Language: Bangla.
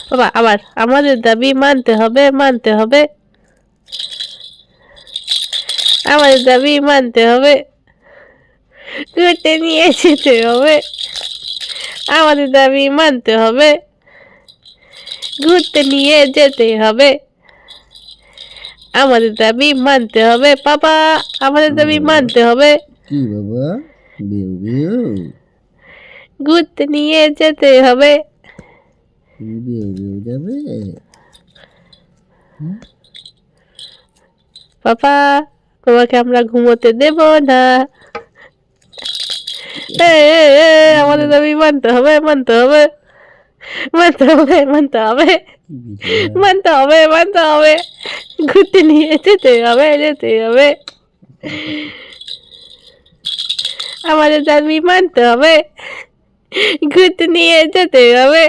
বাবা আবার আমাদের দাবি মানতে হবে, মানতে হবে, আমাদের দাবি মানতে হবে, ঘুরতে নিয়ে যেতে হবে, আমাদের দাবি মানতে হবে, ঘুরতে নিয়ে যেতে হবে, আমাদের দাবি মানতে হবে, পাপা আমাদের দাবি মানতে হবে, কি বাবা? বেউ বেউ, ঘুরতে নিয়ে যেতে হবে। তুমি বেউ বেউ যাবে? পাপা তোমাকে আমরা ঘুমোতে দেব না। আমাদের দাবি মানতে হবে, মানতে হবে, মানতে হবে, মানতে হবে, মানতে হবে, মানতে হবে, ঘুরতে নিয়ে যেতে হবে, যেতে হবে, আমাদের দাবি মানতে হবে, ঘুরতে নিয়ে যেতে হবে।